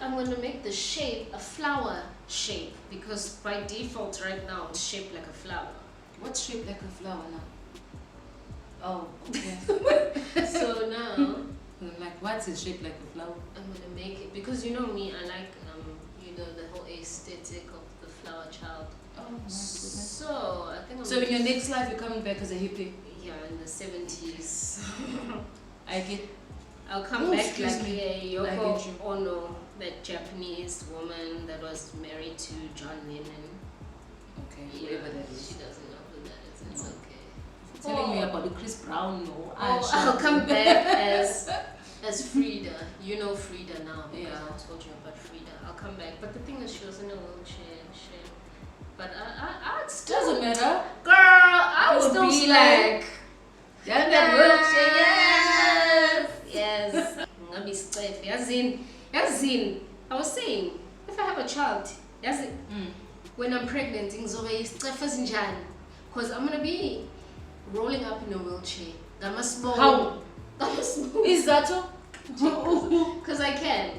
I'm going to make the shape a flower shape because by default right now it's shaped like a flower. What's shaped like a flower now? Oh, okay. So now I'm like, what's it shaped like a flower? I'm going to make it because you know me, I like the whole aesthetic of the flower child. Oh my goodness. So I think So in your next life you're coming back as a hippie? Yeah, in the 70s. I get. I'll come back excuse like me. Yoko Ono, that Japanese woman that was married to John Lennon. Okay, Yeah, whoever that is. she doesn't know who that is. It's okay. Telling me about the Chris Brown, no. I'll come back as Frida. You know Frida now because Yeah. I told you about Frida. I'll come back, but the thing is, she was in a wheelchair. But I'd still Doesn't matter. girl. I would Still be slay. like, yeah, that wheelchair. Yes. Ngabe isicefe. Yazini. I was saying, if I have a child, when I'm pregnant, ngizobe isicefe esinjani? Because I'm gonna be rolling up in a wheelchair. How? Is that so? Because I can.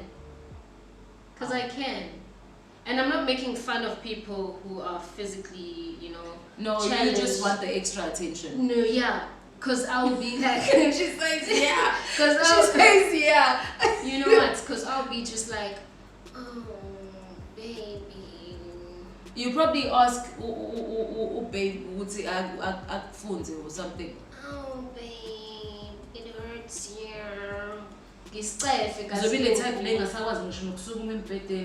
And I'm not making fun of people who are physically, No, challenged. you just want the extra attention. No, yeah. Because I'll be like... She says yeah. She says yeah. You know what? Because I'll be just like, oh, baby. You probably ask, babe, would say, or something. Oh, babe, it hurts here.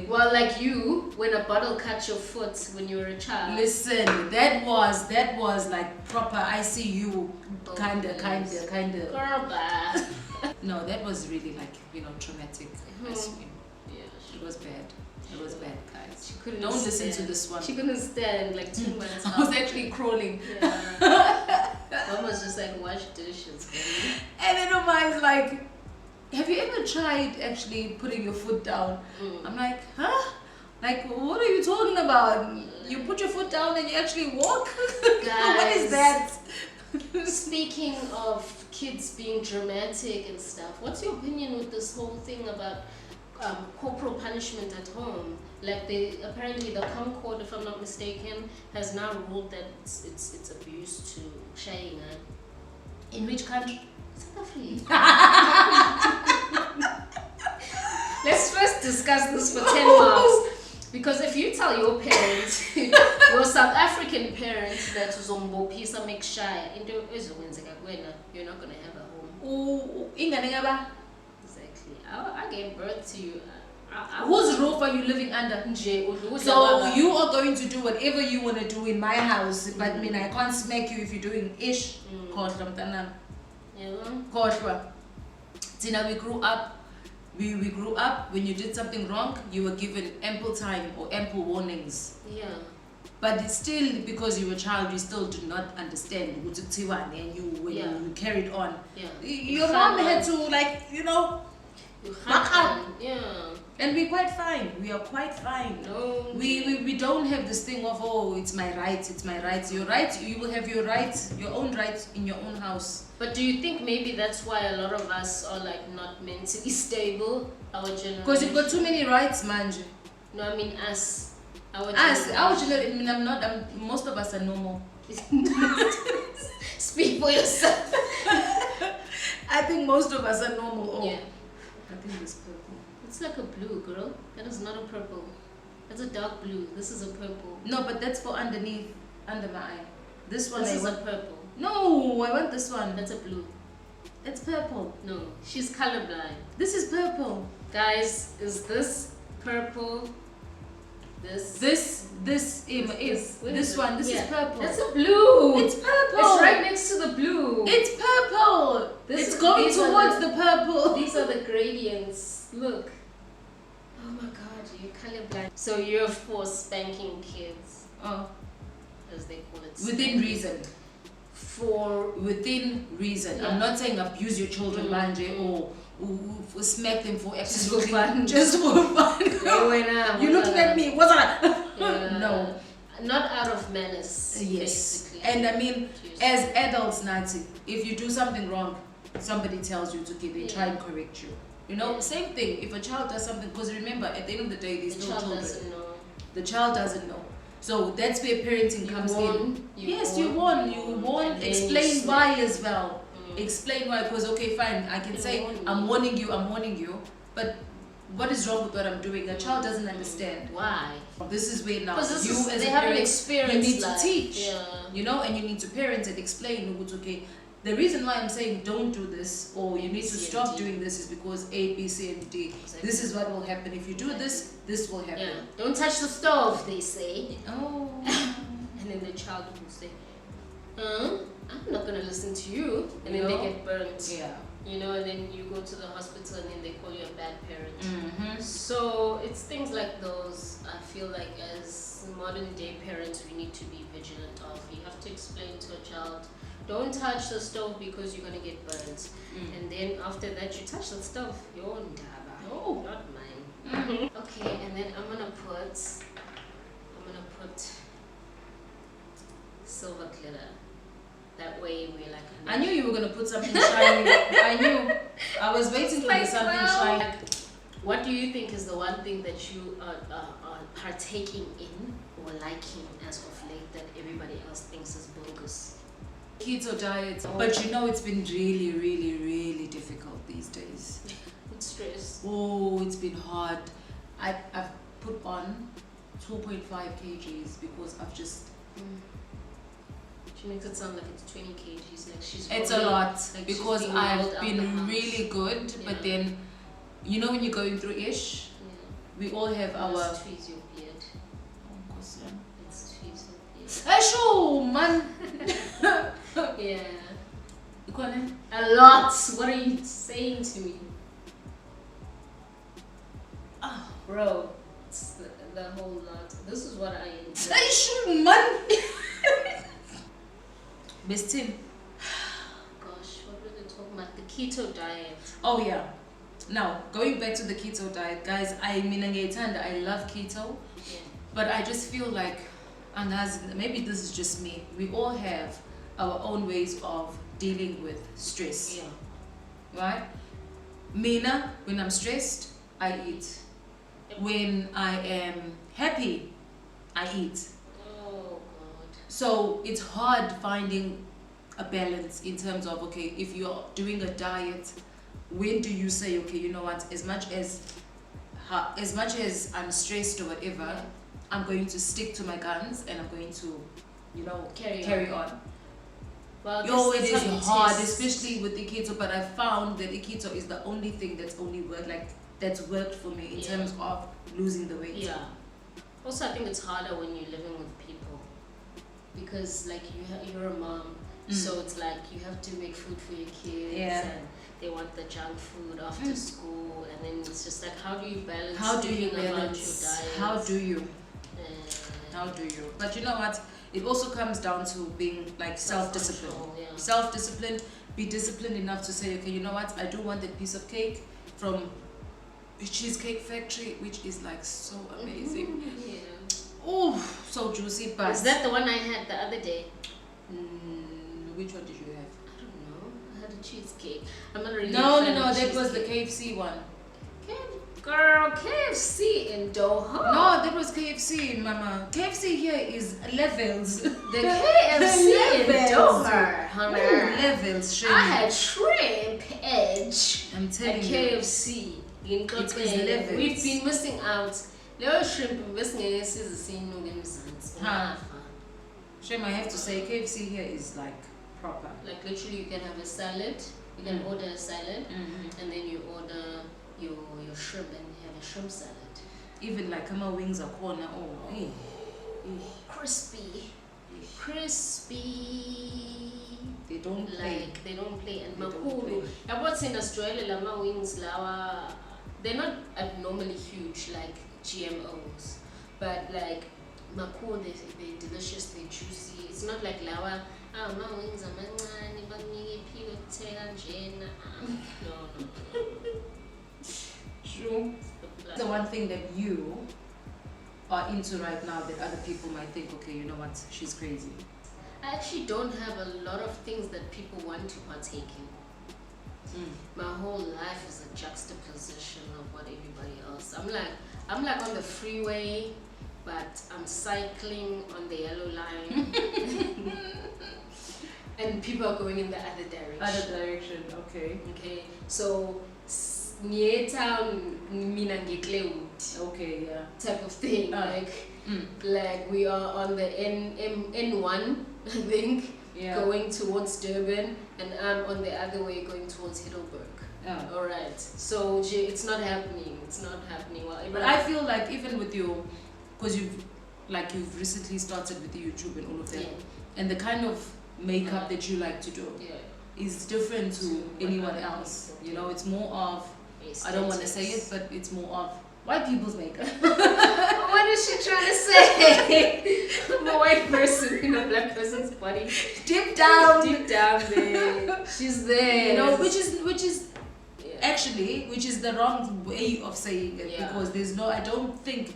Well, like you, when a bottle cut your foot when you were a child. Listen, that was like proper ICU kind of. Girl, bad. No, that was really like, traumatic. Yeah, It was bad. It was bad, guys. She couldn't Don't listen stand. to this one. She couldn't stand like 2 months. I was actually crawling. Yeah. Mom was just like, wash dishes. Baby. And then Oma's like, have you ever tried actually putting your foot down? I'm like, huh? Like, what are you talking about? You put your foot down and you actually walk? What is that? Speaking of kids being dramatic and stuff, what's your opinion with this whole thing about corporal punishment at home? Like apparently the Concord, if I'm not mistaken, has now ruled that it's abuse to sharing. In which country? South Africa. Let's first discuss this for 10 marks. Because if you tell your parents, your South African parents, that uzombopisa make shy, you're not gonna have a home. Exactly. I gave birth to you. Whose roof are you living under? So you are going to do whatever you want to do in my house, but I mean I can't smack you if you're doing ish. Tina, we grew up. We grew up. When you did something wrong, you were given ample time or ample warnings. Yeah. But it's still, because you were a child, you still do not understand. And you carried on. Yeah. Your mom had to back up. Yeah. And we're quite fine. We are quite fine. No. We don't have this thing of, oh, it's my right, it's my right. Your right, you will have your right, your own right in your own house. But do you think maybe that's why a lot of us are like not mentally stable? Our generation. Because you've got too many rights, manje. No, I mean us. Our generation. Most of us are normal. Speak for yourself. I think most of us are normal. Oh. Yeah. I think it's purple. It's like a blue, girl. That is not a purple. That's a dark blue. This is a purple. No, but that's for underneath, under my eye. This one is a purple. No, I want this one. That's a blue. It's purple. No, she's colorblind. This is purple. Guys, is this purple? This one. This is purple. That's a blue. It's purple. It's right next to the blue. It's purple. It's going towards the purple. These are the gradients. Look. Oh my God, you're colorblind. So you're for spanking kids. Oh. As they call it. Within reason. Within reason. Yeah. I'm not saying abuse your children, manje, or smack them for absolutely fun. Just for fun. You're looking at me. What's that? No. Not out of malice. Yes. Basically. And I mean, as adults, Nancy, if you do something wrong, somebody tells you to try and correct you. You know, same thing. If a child does something, because remember, at the end of the day, they're The still child children. doesn't know. The child doesn't know. So that's where parenting comes in. Yes, you warn. Explain why as well. Explain why, because okay, fine, I can say I'm warning you, but what is wrong with what I'm doing? A child doesn't understand. Why? This is where now Because you as they a haven't parent, experienced you need to life. teach. Yeah. You know, and you need to parent and explain what's okay. The reason why I'm saying don't do this or you need to stop doing this is because A, B, C, and D. Exactly. This is what will happen. If you do this, this will happen. Yeah. Don't touch the stove, they say. Oh. And then the child will say, I'm not going to listen to you. And then they get burnt. Yeah. You know, and then you go to the hospital and then they call you a bad parent. Mm-hmm. So it's things like those I feel like as modern day parents we need to be vigilant of. You have to explain to a child, don't touch the stove because you're going to get burnt. And then after that you touch the stove, your ndaba, not mine. Okay, and then I'm gonna put silver glitter. That way we like. I knew you were gonna put something shiny. I knew. I was waiting for like, something well, shiny. What do you think is the one thing that you are partaking in or liking as of late that everybody else thinks is bogus? Keto diet, but you know it's been really, really, really difficult these days. It's stress. Oh, it's been hard. I've put on 2.5 kgs because I've just. She makes it sound like it's 20 kgs. Like she's. It's a rolling, lot like because she's I've been really good, Yeah. but then, you know, when you're going through ish, we all have our. Let's tweeze your beard. Oh, gosh, yeah. Let's tweeze your Hey, show, man. beard. Yeah. You call it? A lot. What are you saying to me? Ah, Bro, it's the whole lot. This is what I enjoy. hey, show, man. Best team. Gosh, what were they talking about? The keto diet. Oh yeah. Now going back to the keto diet, guys. I love keto, Yeah. but I just feel like, maybe this is just me. We all have our own ways of dealing with stress. Yeah. Right? Mina, when I'm stressed, I eat. When I am happy, I eat. Oh God. So it's hard finding a balance in terms of, okay, if you're doing a diet, when do you say, okay, you know what, as much as I'm stressed or whatever, I'm going to stick to my guns and I'm going to, you know, carry on. Well, it is hard, especially with the keto, but I found that the keto is the only thing that's worked for me in terms of losing the weight. Yeah. Also, I think it's harder when you're living with people because, like, you're a mom, so it's like you have to make food for your kids, and they want the junk food after school, and then it's just like, how do you balance? How do you thinking about balance? your diet? How do you? But you know what? It also comes down to being like self-discipline. Yeah. Self-disciplined. Be disciplined enough to say, okay, you know what? I do want that piece of cake from Cheesecake Factory, which is like so amazing. Yeah. Oh, so juicy. But Is that the one I had the other day? which one did you have? I don't know. I had a cheesecake. I'm not really. No, a fan of that was the cheesecake. KFC one. Girl, KFC in Doha. No, that was KFC, mama. KFC here is levels. The KFC in Doha, honey. Levels, shrimp. I had shrimp edge I'm at telling you. KFC in It is Kotlin. levels. We've been missing out. Little shrimp missing is a scene no Huh. Shame, I have to say KFC here is like proper. Like literally you can have a salad, you can order a salad, and then you order your shrimp and have a shrimp salad. Even like my wings are corner. Oh, eh. Crispy. They don't play. Like they don't play. And They don't makulu. play. I bought in Australia lama wings lawa. They're not abnormally huge like GMOs, but like makulu, they're delicious, they're juicy. It's not like lawa. Ah, my wings are mancane, no. True. The one thing that you are into right now that other people might think, okay, you know what, she's crazy. I actually don't have a lot of things that people want to partake in. my whole life is a juxtaposition of what everybody else. I'm like on the freeway, but I'm cycling on the yellow line, and people are going in the other direction. Other direction, okay. Okay, so near town, mina ngiklewood. Okay, yeah. Type of thing, like we are on the N1, I think, going towards Durban, and I'm on the other way going towards Heidelberg. All right, so it's not happening. It's not happening. Well, but I feel like even with your, because you've recently started with the YouTube and all of that, and the kind of makeup that you like to do is different to anyone else. You know, it's more of, I don't want to say it, but it's more of white people's makeup. What is she trying to say? I'm a white person in a black person's body. Deep down there, she's there. You know, which is actually, which is the wrong way of saying it, because there's no, I don't think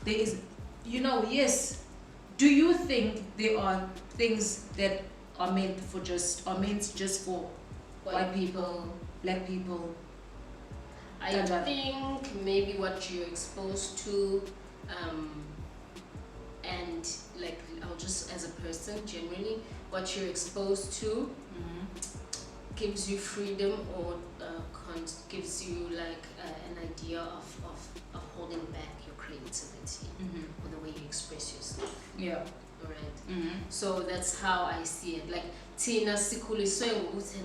there is, you know, yes. Do you think there are things that are meant just for white people, black people? I think maybe what you're exposed to, and like, I'll just, as a person generally, what you're exposed to gives you freedom, or gives you like an idea of holding back your creativity or the way you express yourself. Yeah. Right. So that's how I see it. Like Tina sikhuliswe ngokuthi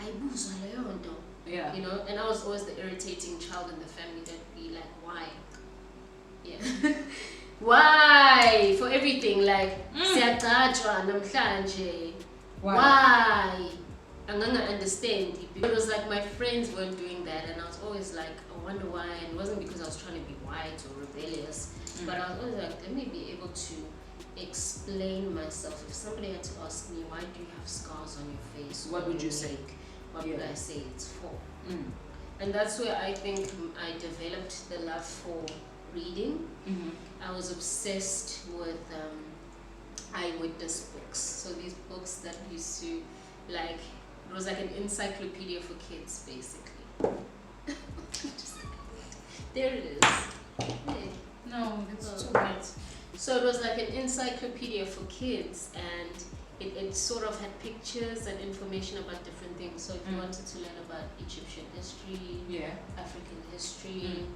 ayibuzwa leyo nto. Yeah. You know, and I was always the irritating child in the family that be like, why? Yeah. Why? For everything, like siyagcatshwa namhlanje. Why? I'm gonna understand. It was like my friends weren't doing that, and I was always like, I wonder why. And it wasn't because I was trying to be white or rebellious, but I was always like, let me be able to explain myself. If somebody had to ask me, why do you have scars on your face? What would you say? What would I say it's for? And that's where I think I developed the love for reading. I was obsessed with eyewitness books. So these books that used to, like, it was like an encyclopedia for kids, basically. There it is. Hey. No, it's too bad. So it was like an encyclopedia for kids, and it sort of had pictures and information about different things. So if you wanted to learn about Egyptian history, African history,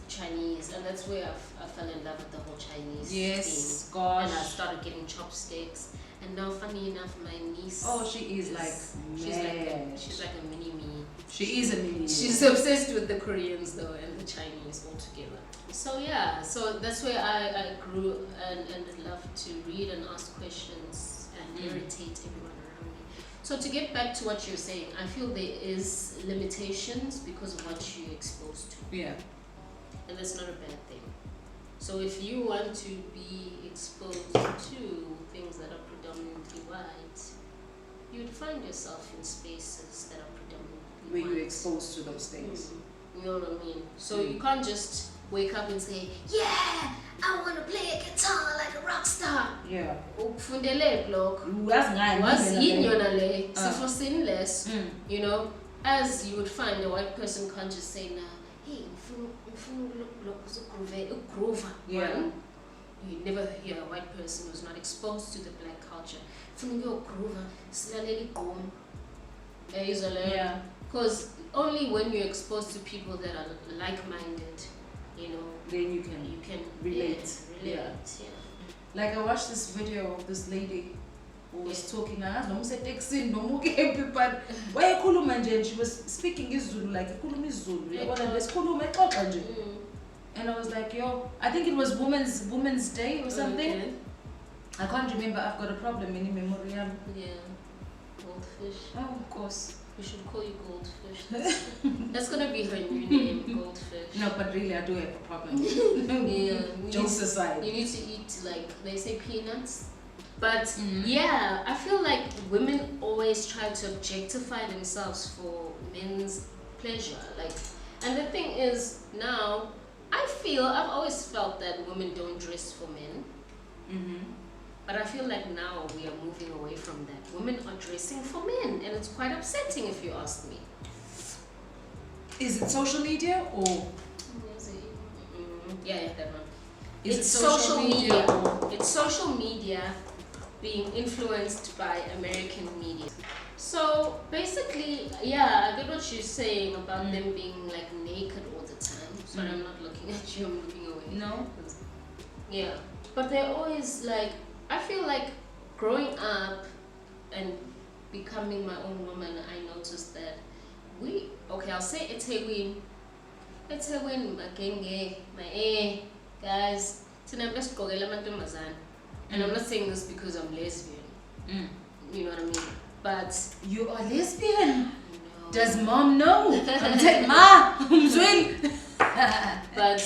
Chinese, and that's where I fell in love with the whole Chinese thing. Gosh. And I started getting chopsticks. And now, funny enough, my niece. Oh, she is like she's like a mini me. She is a mini me. She's obsessed with the Koreans though, and the Chinese altogether. So yeah, so that's where I grew and loved to read and ask questions and irritate everyone around me. So to get back to what you're saying, I feel there is limitations because of what you're exposed to. Yeah. And that's not a bad thing. So if you want to be exposed to things that are predominantly white, you'd find yourself in spaces that are predominantly where white. you're exposed to those things. You know what I mean? So you can't just wake up and say, yeah, I want to play a guitar like a rock star. Yeah. Ukufundele block. You know, as you would find, a white person can't just say, nah, hey, yeah. You never hear a white person who's not exposed to the black culture. Yeah. Because only when you're exposed to people that are like-minded, you know, then you can relate. Yeah. Like I watched this video of this lady who was talking, but she was speaking Zulu, like and I was like, yo, I think it was Women's Day or something. Okay. I can't remember. I've got a problem in memory. Yeah, Goldfish. Oh, of course. We should call you Goldfish. That's gonna be her new name, Goldfish. No, but really, I do have a problem. Yeah. Jokes aside. You need to eat, like, they say peanuts. But yeah, I feel like women always try to objectify themselves for men's pleasure. Like, and the thing is, now, I've always felt that women don't dress for men. But I feel like now we are moving away from that. Women are dressing for men, and it's quite upsetting if you ask me. Is it social media or? Yeah, that one. Is it's it social media? It's social media being influenced by American media. So basically, yeah, I get what you're saying about them being like naked all the time. Sorry, I'm not looking at you, I'm looking away. No? Yeah. But they're always like, I feel like growing up and becoming my own woman, I noticed that I'll say eThekwini, magenge, guys, and I'm not saying this because I'm lesbian. You know what I mean? But you are lesbian? no. Does mom know? I'm saying, Ma, I'm doing. But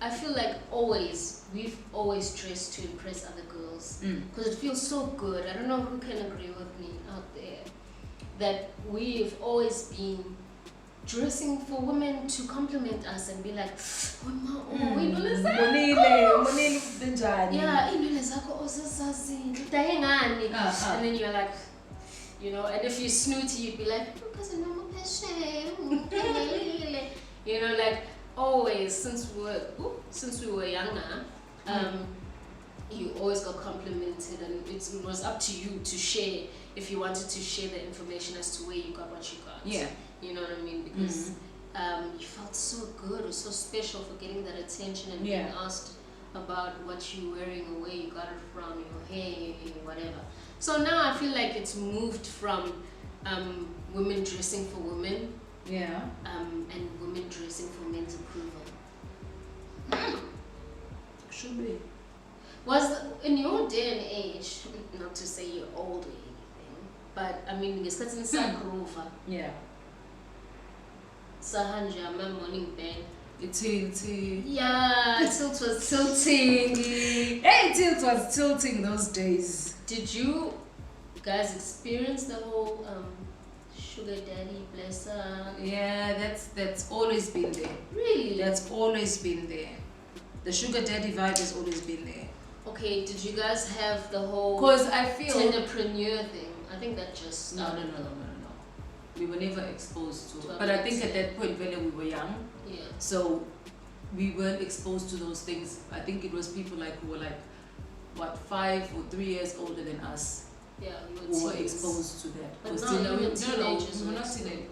I feel like we've always dressed to impress other girls because it feels so good. I don't know who can agree with me out there that we've always been dressing for women to compliment us and be like, oh ma, inwele zakho. Yeah, inwele zakho osasazile. And then you're like, you know, and if you're snooty, you'd be like, because I'm a passion. You know, like always since we were younger, you always got complimented, and it was up to you to share if you wanted to share the information as to where you got what you got. Yeah. You know what I mean? Because you felt so good or so special for getting that attention and being asked about what you're wearing or where you got it from, your hair, whatever. So now I feel like it's moved from women dressing for women, and women dressing for men's approval. Should be. In your day and age, not to say you're old or anything, but I mean, it's in Sakurova. Yeah. Sahanja, my morning band. Yeah, tilt was tilting. Hey, tilt was tilting those days. Did you guys experience the whole sugar daddy blesser? Yeah, that's always been there. Really? That's always been there. The sugar daddy vibe has always been there. Okay, did you guys have the whole Because I feel tenderpreneur thing? I think that just no. We were never exposed to it. But I think at that point when we were young, so we weren't exposed to those things. I think it was people like who were like, what, 5 or 3 years older than us, who were exposed to that. But no, we were not teenagers.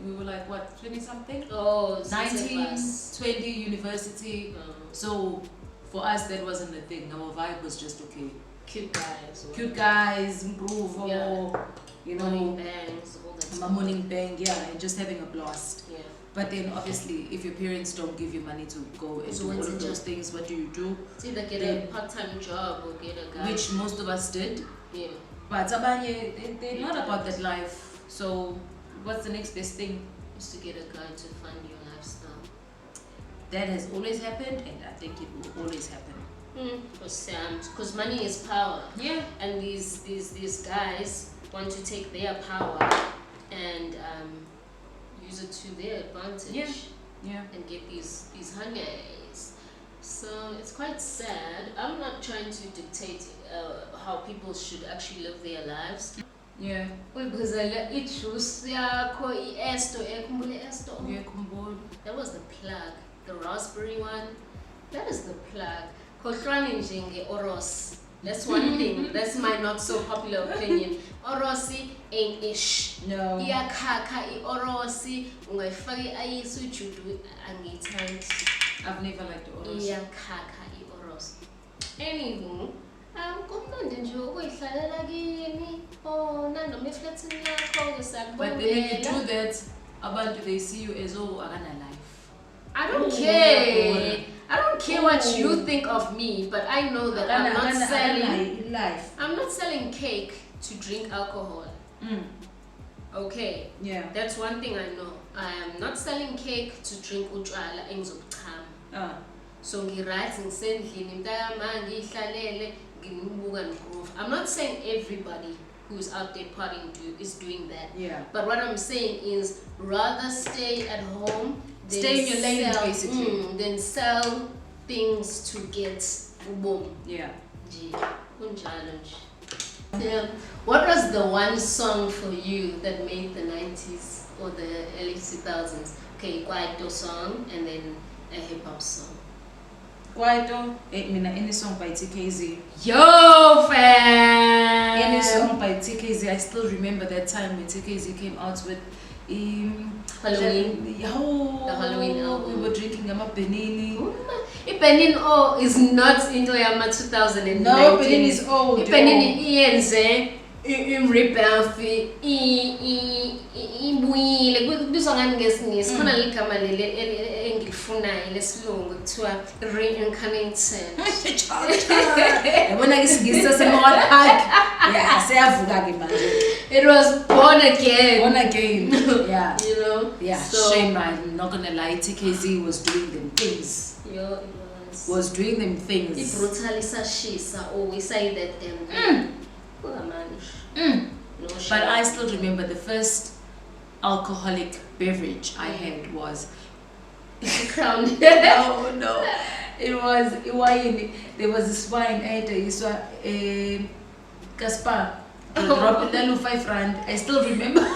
We were like, what, 20 something? Oh, 19, 20, university. So for us that wasn't the thing. Our vibe was just okay. Cute guys, improve, you know, morning bangs, all that stuff. Morning bang, and just having a blast. Yeah. But then obviously, if your parents don't give you money to go and do all of those things, what do you do? It's either get a part-time job or get a guy. Which most of us did. Yeah. But Abanye, they're not about that life. So what's the next best thing? Is to get a guy to fund your lifestyle. That has always happened, and I think it will always happen. Because money is power. Yeah. And these guys want to take their power and use it to their advantage. Yeah. And get these honeys. So it's quite sad. I'm not trying to dictate how people should actually live their lives. Yeah. Because that was the plug. The raspberry one. That is the plug. Oros. That's one thing. That's my not so popular opinion. Orosi ain't ish. No. Kaka orosi. Ungayifaki ayisu judu angithandi. I've never liked the oros. Kaka oros. Anywho, kumnandi nje ukuyihlalela kimi. Oh, nandoma eflatini yakho ngisakubonela. But then when you do that, abantu they see you as akana life. I don't care. I don't care what you think of me, but I know that I'm not selling life. I'm not selling cake to drink alcohol. Okay. Yeah. That's one thing I know. I am not selling cake to drink utshwala engizobuchama. So ngiright ngisendlini mntayama ngihlalele ngibuka ngigroove. I'm not saying everybody who's out there partying is doing that. Yeah. But what I'm saying is rather stay at home. Stay in your lane, basically. Then sell things to get boom. Yeah. Nje, kunjalo nje. Yeah. What was the one song for you that made the 90s or the early 2000s? Okay, Kwaito song and then a hip hop song. Kwaito, any song by TKZ. Yo, fam! Any song by TKZ. I still remember that time when TKZ came out with Halloween. The Halloween album. We were drinking Benini. Ipenini is not into Yama 2019. No, Benini is old. Ipenini iyenze rebirth ibuyile kubizwa ngani ngesingisi khona ligama leli engilifunayo lesilungu kuthiwa reincarnated. Yabona ke isingisi saseMount Park. Yeah, siyavuka ke manje. It was born again. Born again. Yeah. You know? Yeah, so, shame, I'm not gonna lie, TKZ was doing them things. Yo, it was doing them things. It brutally sashisa or we say that them. No, but I still remember the first alcoholic beverage I had was Crown. no. It was wine. There was this wine a Gaspar. Dropped it 5 rand. I still remember.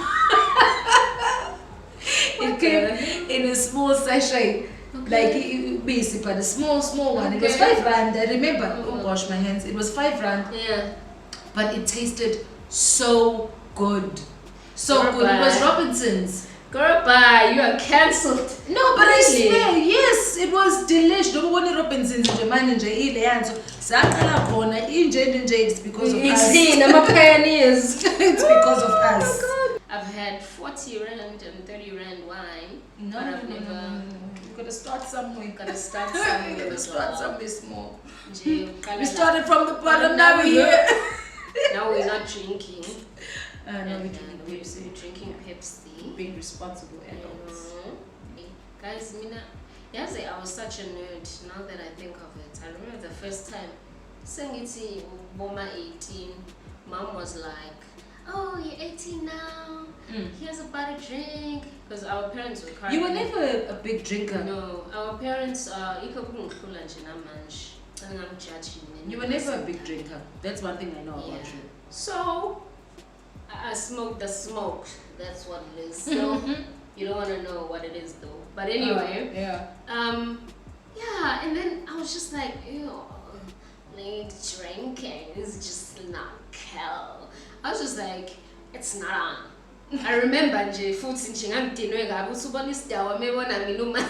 It came in a small sachet. Like basic, but a small one. It was 5 rand. I remember. Oh gosh, my hands. It was 5 rand. Yeah. But it tasted so good. So good. It was Robinson's. Girl, bye. You are cancelled. No, but really? I swear, yes, it was delicious. Don't want Robinson's in Japan and so Sakala Kona in it's because of us. I'm a pioneers. It's because of us. Oh God. I've had 40 rand and 30 rand wine. No, but I've never. No. You gotta start somewhere. You gotta start somewhere. You gotta start somewhere small. We started from the bottom, now we're here. Now we're not drinking. No, we're drinking Pepsi. We're drinking Pepsi. Being responsible adults. Guys, I was such a nerd. Now that I think of it, I remember the first time. Sengiti Boma 18. Mom was like, "Oh, you're 18 now. Here's a buy a drink." Because our parents were kind. You were never a big drinker. No, our parents You were never a big drinker. That's one thing I know about you. So I smoked the smoke. That's what it is. So you don't want to know what it is though. But anyway, yeah. And then I was just like, ew, like drinking is just not cool. I was just like, it's not on. I remember nje futhi nje ngangidinwe kabi uthi ubona isidawa mebona mina uma.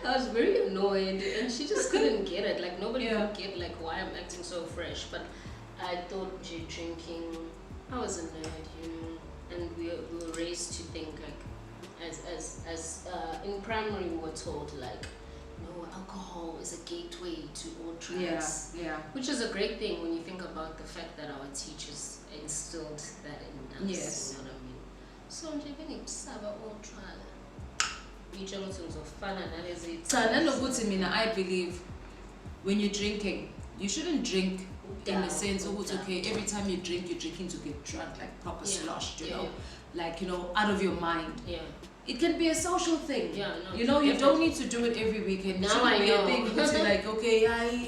I was very annoyed and she just couldn't get it. Like nobody could get like why I'm acting so fresh. But I thought drinking, I was a nerd, you know, and we were raised to think like as in primary we were told like no, alcohol is a gateway to all drugs. Yeah. Which is a great thing when you think about the fact that our teachers instilled that in us. Yes. You know what I mean? So nje bengikusaba all trial. I believe when you're drinking, you shouldn't drink in the sense of okay, every time you drink, you're drinking to get drunk, like proper sloshed, you know, like, you know, out of your mind. Yeah. It can be a social thing. Yeah, no, you know, you don't need to do it every weekend. Now I know. A thing, like, okay,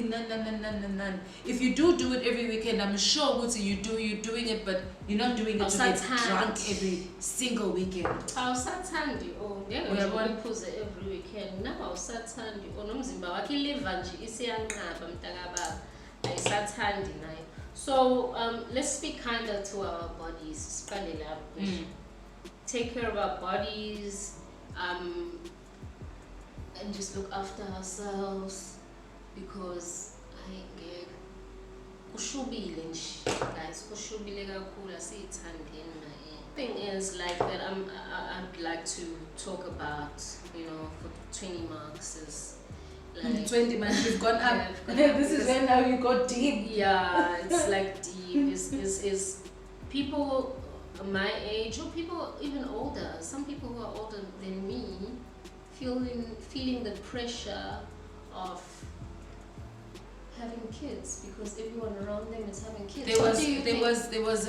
none. If you do it every weekend, I'm sure you're doing it, but you're not doing it to get drunk every single weekend. I was Saturday. Oh, yeah, one pose every weekend. Now I was Saturday. Oh, no, Zimba. I can live and she Saturday night. So let's be kinder to our bodies. Take care of our bodies, and just look after ourselves, because guys, thing is like that I'd like to talk about, you know, for 20 marks is like 20 marks we've gone up. This is when now you got deep. Yeah, it's like deep. Is people my age or people even older, some people who are older than me feeling the pressure of having kids because everyone around them is having kids. There was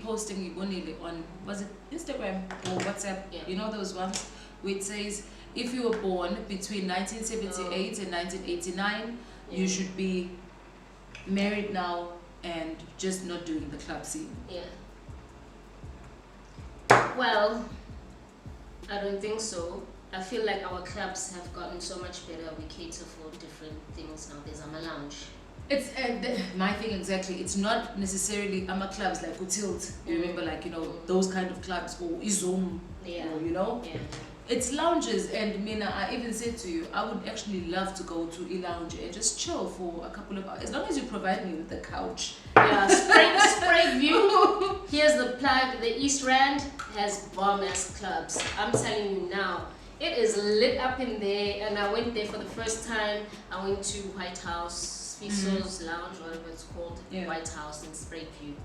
posting on, was it Instagram or WhatsApp? Yeah. You know those ones where it says if you were born between 1978 and 1989, you should be married now and just not doing the club scene? Yeah. Well, I don't think so. I feel like our clubs have gotten so much better. We cater for different things now. There's a lounge. It's my thing exactly. It's not necessarily clubs like Utilt. You remember, like, you know, those kind of clubs, or Izum, Yeah. or, you know. Yeah. It's lounges, and Mina, I even said to you, I would actually love to go to a lounge and just chill for a couple of hours, as long as you provide me with the couch. Yeah, Spray View. Here's the plug. The East Rand has bomb-ass clubs. I'm telling you now. It is lit up in there, and I went there for the first time. I went to White House, Fiso's Lounge, whatever it's called, Yeah. White House in Spray View.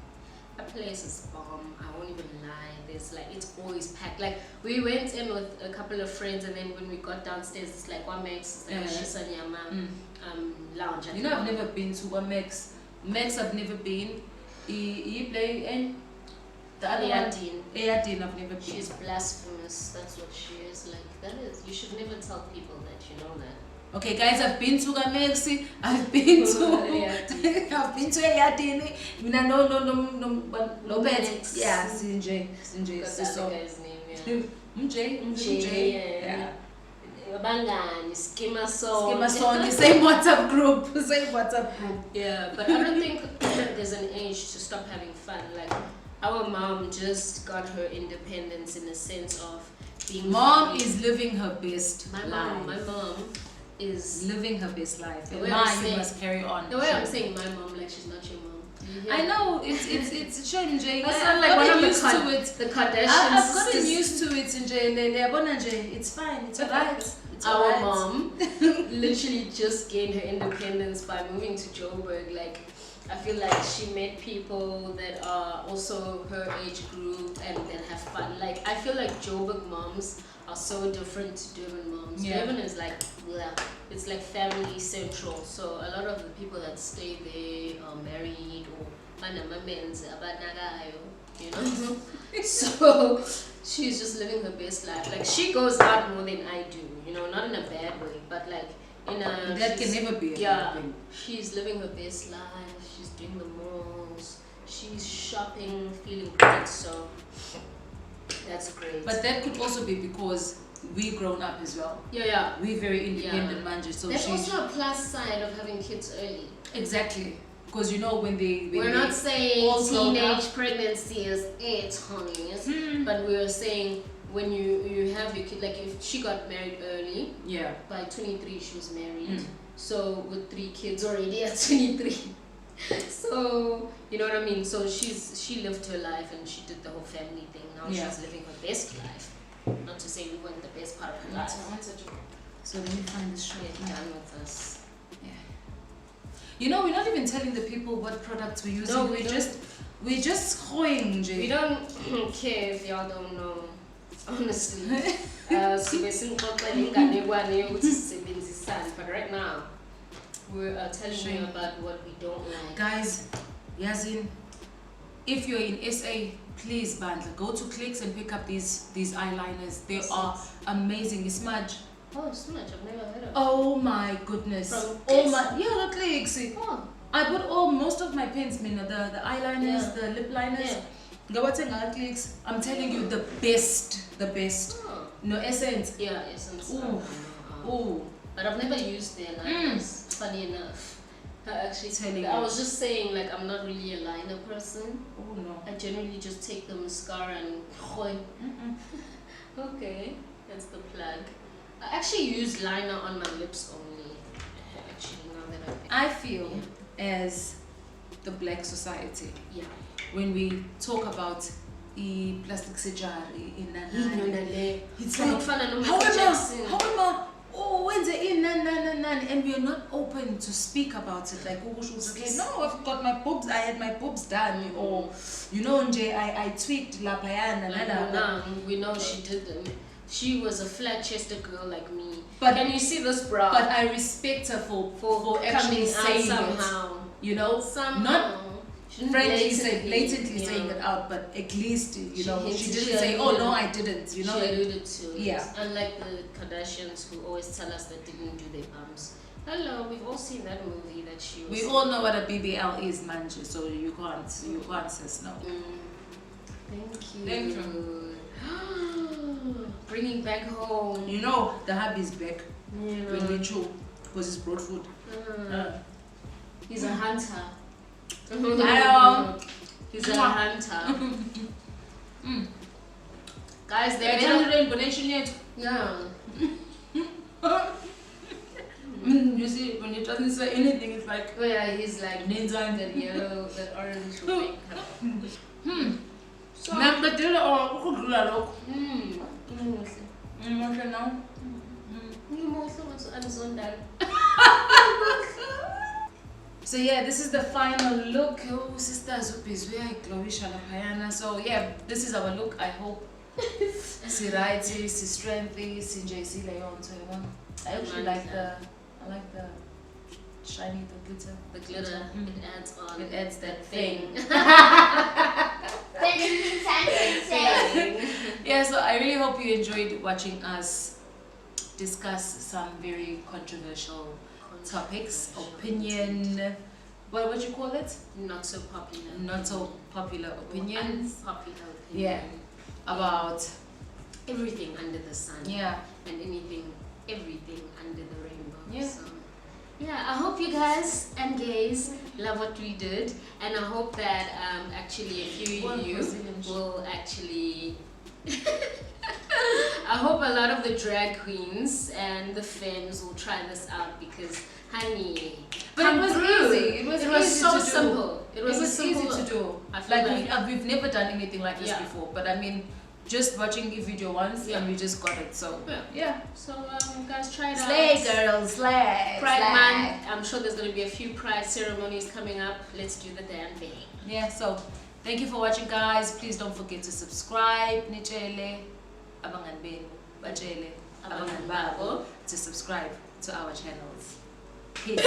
That place is bomb. I won't even lie. There's like, it's always packed. Like, we went in with a couple of friends, and then when we got downstairs, it's like one makes like Shisanyama lounge. You know, I've never been to one Max. Max, I've never been. He play and the other one, Ayadin, I've never been. She's blasphemous. That's what she is. Like, that is. You should never tell people that you know that. Okay, guys, I've been to Gamexi. I've been to. I've been to Ayadini. No beds. Yeah, Sinjay. What's that other guy's name? Yeah. Mj. Yeah. Bangani, Skimmer Song, same WhatsApp group. Yeah, but I don't think there's an age to stop having fun. Like, our mom just got her independence in the sense of being Mom free. is living her best life. My mom is living her best life. And way you must carry on. The way I'm saying my mom, like, she's not your mom. I know, it's a shame, Jay. That's not like one of the Kardashians. I've gotten used to it, Jay. It's fine, it's alright. Our mom literally just gained her independence by moving to Joburg. Like, I feel like she met people that are also her age group and then have fun. Like, I feel like Joburg moms are so different to Durban moms. Yeah. Durban is like, it's like family central. So a lot of the people that stay there are married or you know. So she's just living her best life. Like, she goes out more than I do, you know, not in a bad way, but like in a that can never be a bad thing. She's living her best life. She's doing the malls. She's shopping, feeling great. So that's great. But that could also be because we grown up as well. Yeah. We very independent manje. So that's she's also a plus side of having kids early. Exactly. Because, you know, when we're not saying all teenage pregnancy is it, honey. But we are saying when you have your kid, like if she got married early, by 23 she was married. So with 3 kids already at 23. So you know what I mean. So she lived her life and she did the whole family thing. Now she's living her best life. Not to say we weren't the best part of her life. So let me find this short. Done with us. You know, we're not even telling the people what products we're using. No, we're just hoing, Jay. We don't care if y'all don't know. Honestly. But right now, we're telling you about what we don't like. Guys, Yazin, if you're in SA, please, Bandla, go to Clicks and pick up these eyeliners. They are amazing. It's smudge. Oh, smudge. I've never heard of it. Oh my goodness. From the Clicks. Oh. I bought most of my pens, Mina, the eyeliners, the lip liners. Go watch Clicks. I'm telling you, the best. Oh. No, Essence. Yeah, Essence. Ooh. But I've never used their liners. Funny enough. I was just saying, like, I'm not really a liner person. Oh no. I generally just take the mascara and Okay, that's the plug. I actually use liner on my lips only. Actually, now that I feel as the Black society, when we talk about the plastic surgery in Nanane, it's like, however, and we are not open to speak about it. Like, okay, no, I've got my boobs, I had my boobs done, or, you know, I tweaked La Payana. We know she did them. She was a flat-chested girl like me. But can you see this bra? But I respect her for actually saying somehow. It. You know, somehow. Not blatantly saying it out, but at least, you know, she didn't say, oh no, I didn't, you know. She alluded to it. Yeah. Unlike the Kardashians who always tell us that they didn't do their bumps. Hello, we've all seen that movie that she was. We all know what a BBL is, manje, so you can't say no. Thank you. Thank you. Bringing back home. You know, the hubby's back Yeah. when we chew because he's brought food. He's a hunter. Hello. He's a hunter. Guys, They're yet. yeah. You see, when he doesn't say anything, it's like, Oh yeah, he's like Ninja. that yellow, that orange thing. So. So yeah, this is the final look. Oh, sister Zupis, we are Glowisha Lapayana. So yeah, this is our look. I hope. Si right, si strengthy, si JC Leon. So I actually like the shiny, the glitter. The glitter, it adds on. It adds that thing. Yeah, so I really hope you enjoyed watching us discuss some very controversial topics, opinion, what you call it? Not so popular. Not so popular opinions. Unpopular opinion. Yeah, about everything under the sun. yeah. And everything under the rainbow. Yeah. So, yeah, I hope you guys and gays love what we did, and I hope that actually a few of you will actually. I hope a lot of the drag queens and the femmes will try this out because, honey, But it was easy. It was easy so to do. simple. It was easy to do. I feel Like we've never done anything like this Yeah. before. But I mean, just watching the video once and we just got it. So yeah. So guys, try it out. Slay girls, slay. Pride slay. Month. I'm sure there's gonna be a few pride ceremonies coming up. Let's do the damn thing. Yeah. So thank you for watching, guys. Please don't forget to subscribe. Nichele, abangan benu, bachele, abangan babo, to subscribe to our channels. Peace.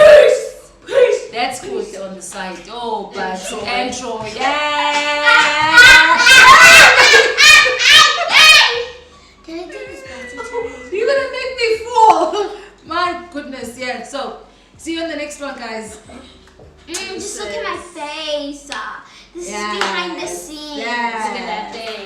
Peace. That's good on the side. Oh, but intro, yeah. Can I do this party? You're gonna make me fall. My goodness, yeah. So, see you on the next one, guys. Just look at my face. This is behind the scenes. Yeah. Look at that thing.